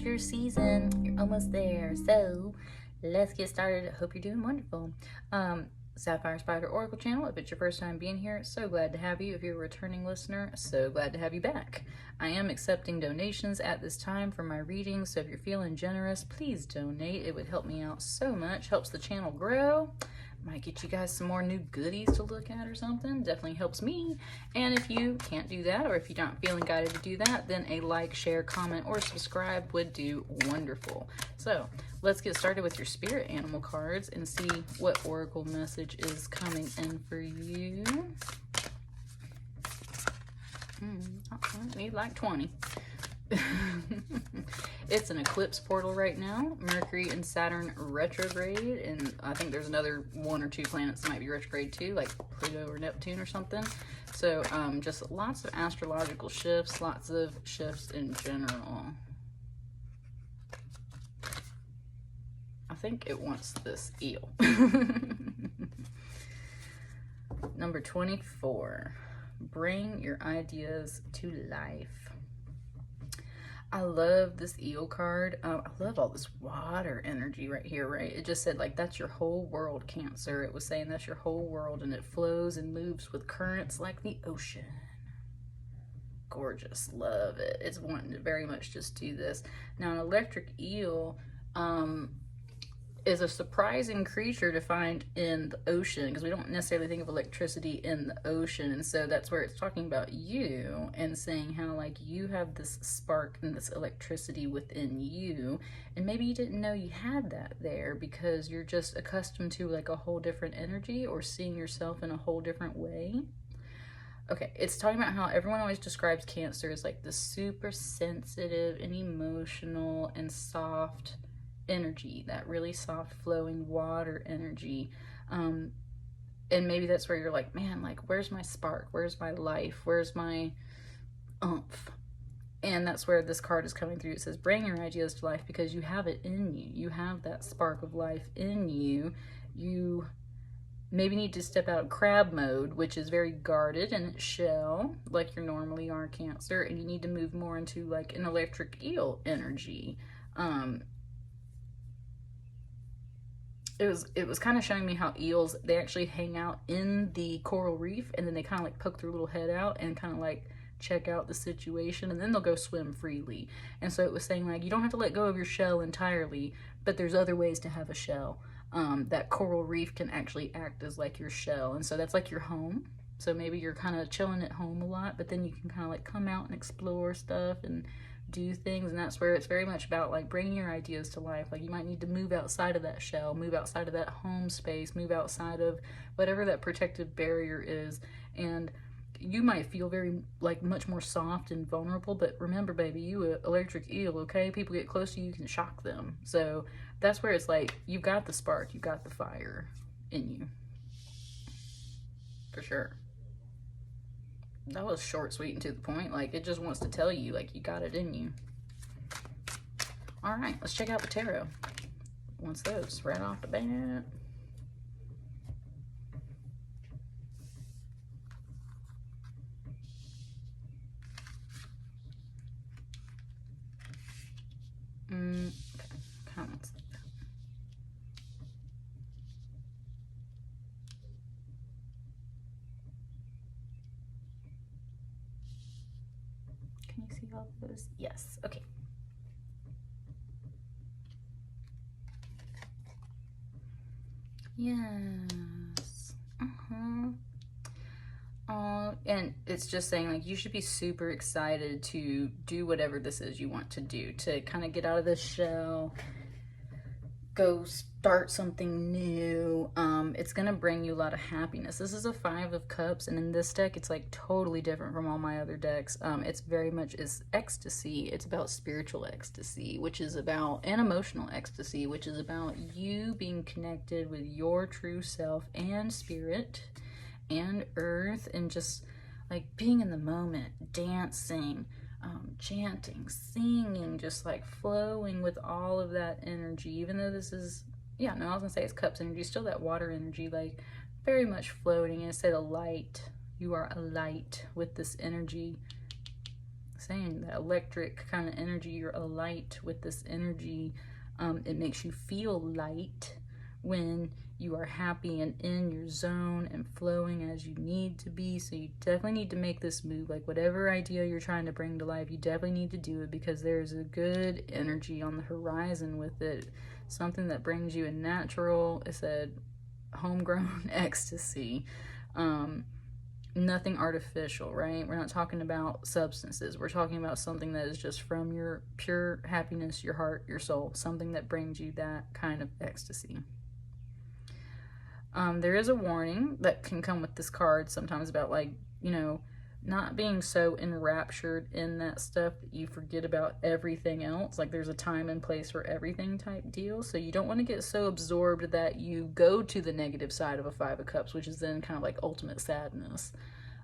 Your season, you're almost there, so let's get started. Hope you're doing wonderful. Sapphire Spider Oracle channel, if it's your first time being here, so glad to have you. If you're a returning listener, so glad to have you back. I am accepting donations at this time for my readings, so if you're feeling generous, please donate. It would help me out so much, helps the channel grow. Might get you guys some more new goodies to look at or something. Definitely helps me. And if you can't do that, or if you're not feeling guided to do that, then a like, share, comment, or subscribe would do wonderful. So let's get started with your spirit animal cards and see what oracle message is coming in for you. I need like 20. It's an eclipse portal right now. Mercury and Saturn retrograde, and I think there's another 1 or 2 planets that might be retrograde too, like Pluto or Neptune or something. So just lots of astrological shifts, lots of shifts in general. I think it wants this eel. Number 24. Bring your ideas to life. I love this eel card. I love all this water energy right here, right? It just said, like, that's your whole world, Cancer. It was saying that's your whole world, and it flows and moves with currents like the ocean. Gorgeous. Love it. It's wanting to very much just do this. Now, an electric eel is a surprising creature to find in the ocean, because we don't necessarily think of electricity in the ocean, and so that's where it's talking about you and saying how, like, you have this spark and this electricity within you, and maybe you didn't know you had that there because you're just accustomed to like a whole different energy or seeing yourself in a whole different way. Okay, it's talking about how everyone always describes Cancer as like the super sensitive and emotional and soft energy, that really soft flowing water energy, and maybe that's where you're like, man, like, where's my spark, where's my life, where's my oomph? And that's where this card is coming through. It says bring your ideas to life, because you have it in you. You have that spark of life in you. You maybe need to step out of crab mode, which is very guarded in its shell, like you normally are, Cancer, and you need to move more into like an electric eel energy. It was kind of showing me how eels, they actually hang out in the coral reef, and then they kind of like poke their little head out and kind of like check out the situation, and then they'll go swim freely. And so it was saying, like, you don't have to let go of your shell entirely, but there's other ways to have a shell. That coral reef can actually act as like your shell, and so that's like your home. So maybe you're kind of chilling at home a lot, but then you can kind of like come out and explore stuff and do things, and that's where it's very much about like bringing your ideas to life. Like, you might need to move outside of that shell, move outside of that home space, move outside of whatever that protective barrier is, and you might feel very like much more soft and vulnerable. But remember, baby, you an electric eel, okay? People get close to you, you can shock them. So that's where it's like, you've got the spark, you've got the fire in you, for sure. That was short, sweet, and to the point. Like, it just wants to tell you, like, you got it in you. All right, let's check out the tarot. Wants those right off the bat. Okay, kind of wants like that. Can you see all of those? Yes. Okay. Yes. And it's just saying, like, you should be super excited to do whatever this is you want to do, to kind of get out of this shell, go start something new. It's gonna bring you a lot of happiness. This is a 5 of Cups, and in this deck, it's like totally different from all my other decks. It's very much is ecstasy. It's about spiritual ecstasy, which is about, and emotional ecstasy, which is about you being connected with your true self and spirit and earth, and just like being in the moment, dancing, chanting, singing, just like flowing with all of that energy. Even though this is, yeah, no, I was gonna say it's cups energy, still that water energy, like very much floating. Instead of light, you are a light with this energy. Saying that electric kind of energy, you're a light with this energy. It makes you feel light when you are happy and in your zone and flowing as you need to be. So you definitely need to make this move. Like whatever idea you're trying to bring to life, you definitely need to do it, because there's a good energy on the horizon with it. Something that brings you a natural, it said, homegrown ecstasy. Nothing artificial, right? We're not talking about substances. We're talking about something that is just from your pure happiness, your heart, your soul. Something that brings you that kind of ecstasy. There is a warning that can come with this card sometimes about, like, you know, not being so enraptured in that stuff that you forget about everything else. Like there's a time and place for everything type deal. So you don't want to get so absorbed that you go to the negative side of a Five of Cups, which is then kind of like ultimate sadness.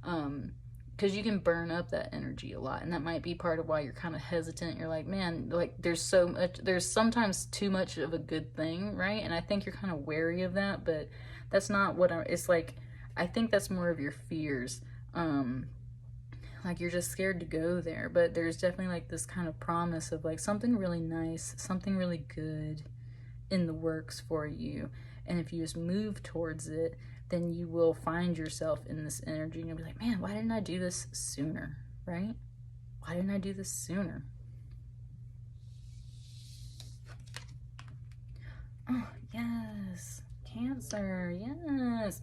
Because you can burn up that energy a lot, and that might be part of why you're kind of hesitant. You're like, man, like there's so much, there's sometimes too much of a good thing, right? And I think you're kind of wary of that, but that's not what it's like. I think that's more of your fears. Like you're just scared to go there, but there's definitely like this kind of promise of like something really nice, something really good in the works for you. And if you just move towards it, then you will find yourself in this energy and you'll be like, man, why didn't I do this sooner, right? Why didn't I do this sooner? Oh, yes. Cancer, yes.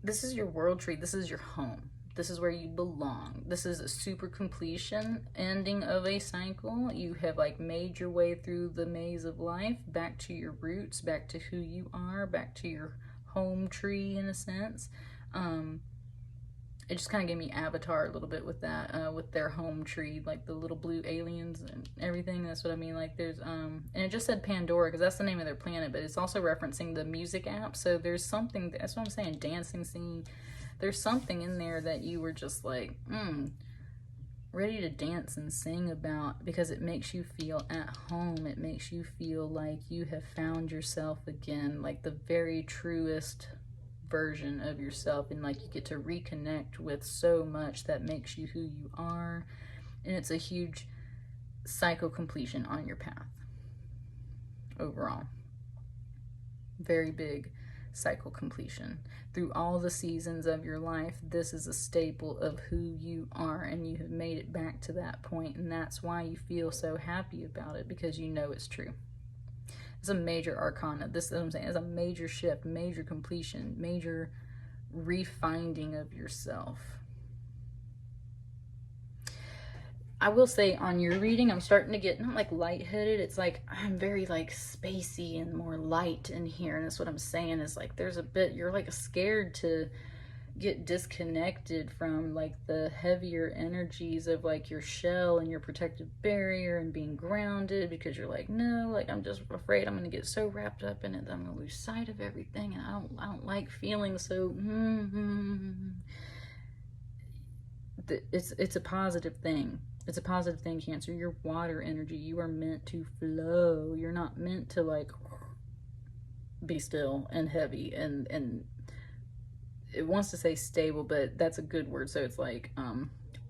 This is your world tree. This is your home. This is where you belong. This is a super completion, ending of a cycle. You have like made your way through the maze of life, back to your roots, back to who you are, back to your home tree in a sense. It just kind of gave me Avatar a little bit with that, with their home tree, like the little blue aliens and everything. That's what I mean. Like there's, and it just said Pandora because that's the name of their planet, but it's also referencing the music app. So there's something, that's what I'm saying, dancing scene. There's something in there that you were just like, ready to dance and sing about, because it makes you feel at home. It makes you feel like you have found yourself again, like the very truest version of yourself, and like you get to reconnect with so much that makes you who you are. And it's a huge cycle completion on your path overall. Very big cycle completion through all the seasons of your life. This is a staple of who you are, and you have made it back to that point, and that's why you feel so happy about it, because you know it's true. It's a major arcana. This is what I'm saying, it's a major shift, major completion, major refinding of yourself. I will say on your reading, I'm starting to get not like lightheaded. It's like I'm very like spacey and more light in here. And that's what I'm saying is like there's a bit, you're like scared to get disconnected from like the heavier energies of like your shell and your protective barrier and being grounded, because you're like, no, like I'm just afraid I'm going to get so wrapped up in it that I'm going to lose sight of everything. And I don't like feeling so, it's a positive thing. It's a positive thing, Cancer. You're water energy. You are meant to flow. You're not meant to like be still and heavy, and it wants to say stable, but that's a good word. So it's like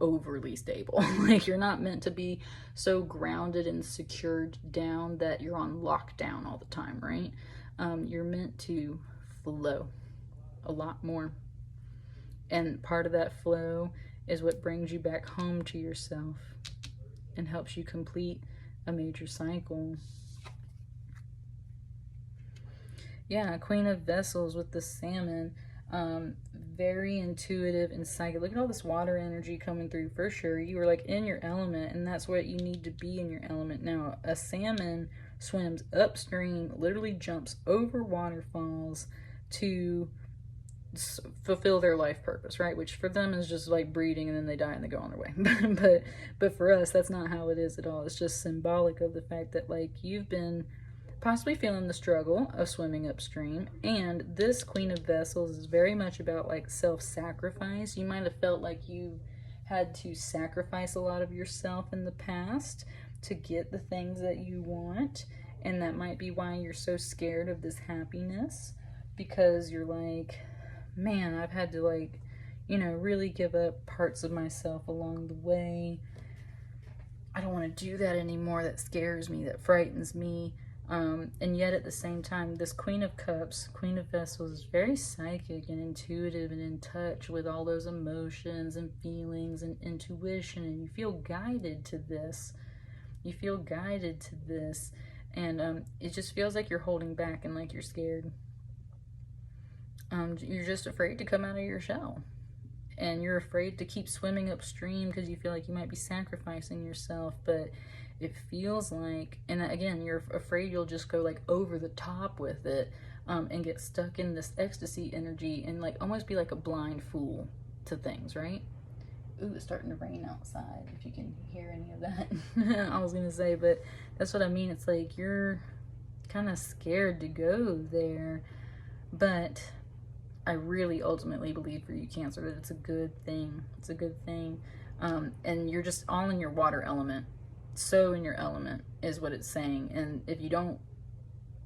overly stable. Like you're not meant to be so grounded and secured down that you're on lockdown all the time, right? You're meant to flow a lot more. And part of that flow is what brings you back home to yourself and helps you complete a major cycle. Yeah, Queen of Vessels with the salmon. Very intuitive and psychic. Look at all this water energy coming through for sure. You are like in your element, and that's what you need to be in your element. Now, a salmon swims upstream, literally jumps over waterfalls to fulfill their life purpose, right? Which for them is just like breeding, and then they die and they go on their way. but for us, that's not how it is at all. It's just symbolic of the fact that like you've been possibly feeling the struggle of swimming upstream, and this Queen of Vessels is very much about like self-sacrifice. You might have felt like you had to sacrifice a lot of yourself in the past to get the things that you want. And that might be why you're so scared of this happiness, because you're like, man, I've had to, like, you know, really give up parts of myself along the way. I don't want to do that anymore. That scares me, that frightens me. And yet at the same time, this Queen of Cups, Queen of Vessels, is very psychic and intuitive and in touch with all those emotions and feelings and intuition. And you feel guided to this. You feel guided to this. And it just feels like you're holding back and like you're scared. You're just afraid to come out of your shell. And you're afraid to keep swimming upstream because you feel like you might be sacrificing yourself. But it feels like, and again, you're afraid you'll just go like over the top with it, and get stuck in this ecstasy energy and like almost be like a blind fool to things, right? Ooh, it's starting to rain outside, if you can hear any of that. I was gonna say, but that's what I mean. It's like you're kind of scared to go there, but I really ultimately believe for you, Cancer, that it's a good thing. It's a good thing. And you're just all in your water element. So in your element is what it's saying. And if you don't,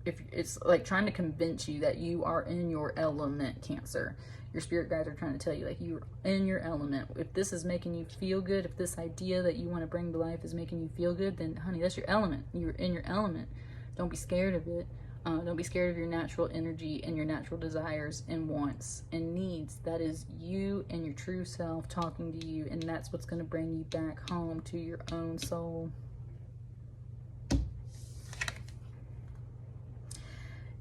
if it's like trying to convince you that you are in your element, Cancer, your spirit guides are trying to tell you, like, you're in your element. If this is making you feel good, if this idea that you want to bring to life is making you feel good, then honey, that's your element. You're in your element. Don't be scared of it. Don't be scared of your natural energy and your natural desires and wants and needs. That is you and your true self talking to you, and that's what's going to bring you back home to your own soul.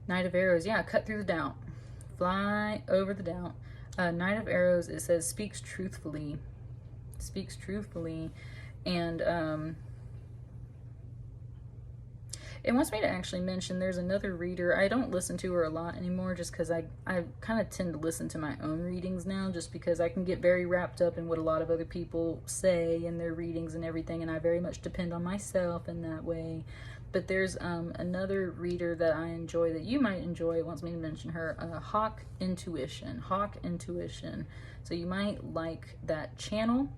Knight of Arrows, yeah, cut through the doubt. Fly over the doubt. Knight of Arrows, it says, speaks truthfully. Speaks truthfully. And it wants me to actually mention there's another reader. I don't listen to her a lot anymore just because I kind of tend to listen to my own readings now, just because I can get very wrapped up in what a lot of other people say in their readings and everything, and I very much depend on myself in that way. But there's another reader that I enjoy that you might enjoy. It wants me to mention her, Hawk Intuition. Hawk Intuition. So you might like that channel.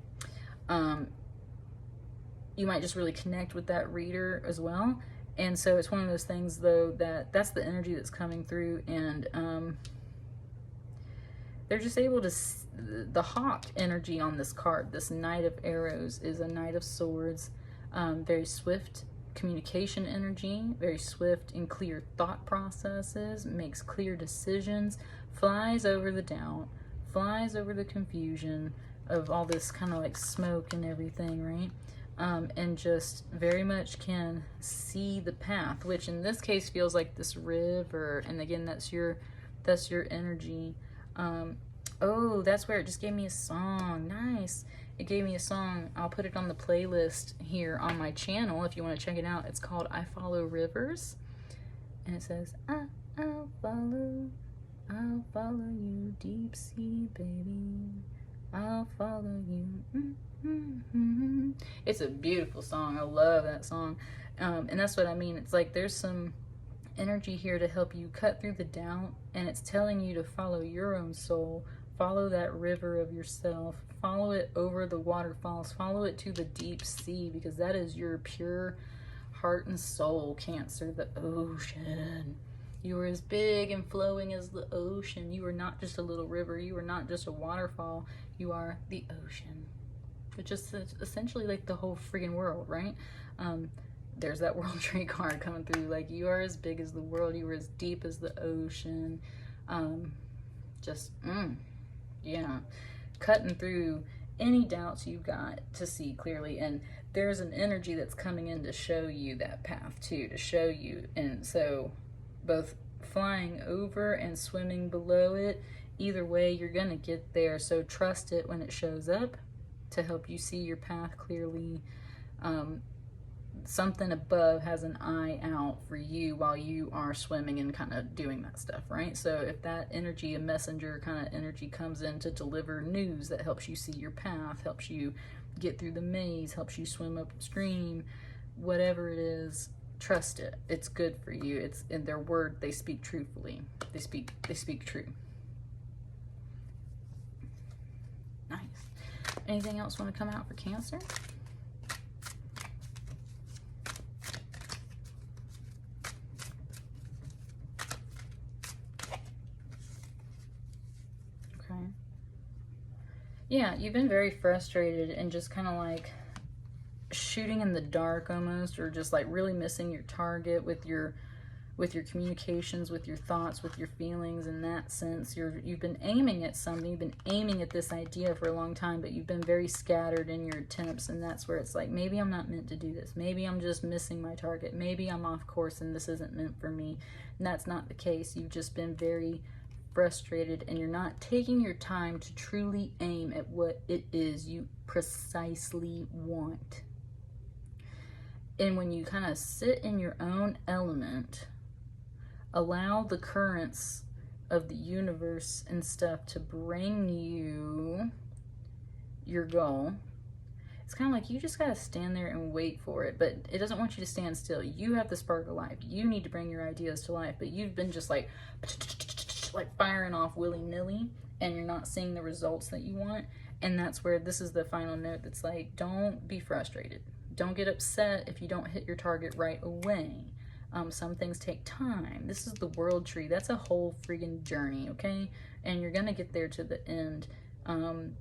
You might just really connect with that reader as well. And so it's one of those things, though, that's the energy that's coming through, and they're just able to, the hawk energy on this card, this Knight of Arrows, is a Knight of Swords, very swift communication energy, very swift and clear thought processes, makes clear decisions, flies over the doubt, flies over the confusion of all this kind of like smoke and everything, right? And just very much can see the path, which in this case feels like this river. And again, that's your energy. Oh, that's where it just gave me a song. Nice. It gave me a song. I'll put it on the playlist here on my channel if you want to check it out. It's called I Follow Rivers. And it says, I'll follow you, deep sea, baby. I'll follow you. It's a beautiful song. I love that song. And that's what I mean. It's like there's some energy here to help you cut through the doubt, and it's telling you to follow your own soul, follow that river of yourself, follow it over the waterfalls, follow it to the deep sea, because that is your pure heart and soul, Cancer, the ocean. You are as big and flowing as the ocean. You are not just a little river. You are not just a waterfall. You are the ocean, which is essentially like the whole friggin' world, right? There's that World Trade card coming through. Like, you are as big as the world. You are as deep as the ocean. Yeah. Cutting through any doubts you've got to see clearly. And there's an energy that's coming in to show you that path too, to show you. And so both flying over and swimming below it, either way, you're going to get there. So trust it when it shows up to help you see your path clearly. Something above has an eye out for you while you are swimming and kind of doing that stuff, right? So if that energy, a messenger kind of energy, comes in to deliver news that helps you see your path, helps you get through the maze, helps you swim upstream, whatever it is, trust it. It's good for you. It's in their word. They speak truthfully. They speak true. Nice. Anything else want to come out for Cancer? Okay. Yeah, you've been very frustrated and just kind of like shooting in the dark almost, or just like really missing your target with your communications, with your thoughts, with your feelings. In that sense, you've been aiming at something, you've been aiming at this idea for a long time, but you've been very scattered in your attempts, and that's where it's like, maybe I'm not meant to do this, maybe I'm just missing my target, maybe I'm off course and this isn't meant for me. And that's not the case. You've just been very frustrated, and you're not taking your time to truly aim at what it is you precisely want. And when you kind of sit in your own element, allow the currents of the universe and stuff to bring you your goal. It's kind of like you just got to stand there and wait for it, but it doesn't want you to stand still. You have the spark of life. You need to bring your ideas to life, but you've been just like firing off willy-nilly, and you're not seeing the results that you want. And that's where this is the final note that's like, don't be frustrated. Don't get upset if you don't hit your target right away. Some things take time. This is the world tree. That's a whole friggin' journey, okay? And you're gonna get there to the end. And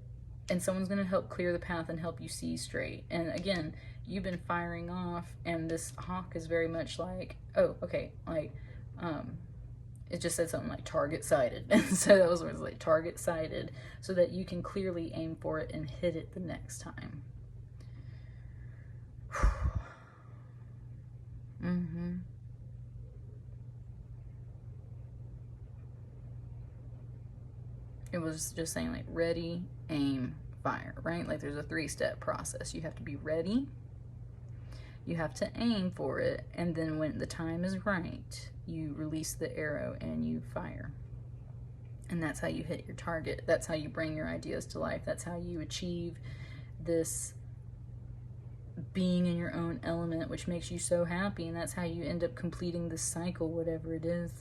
someone's gonna help clear the path and help you see straight. And again, you've been firing off, and this hawk is very much like, oh, okay, like, it just said something like target sighted. And so that was what it was like, target sighted, so that you can clearly aim for it and hit it the next time. It was just saying like ready, aim, fire, right? Like there's a 3-step process. You have to be ready, you have to aim for it, and then when the time is right, you release the arrow and you fire. And that's how you hit your target. That's how you bring your ideas to life. That's how you achieve this being in your own element, which makes you so happy. And that's how you end up completing this cycle, whatever it is.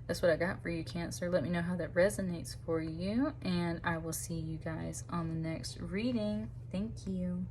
That's what I got for you, Cancer. Let me know how that resonates for you, and I will see you guys on the next reading. Thank you.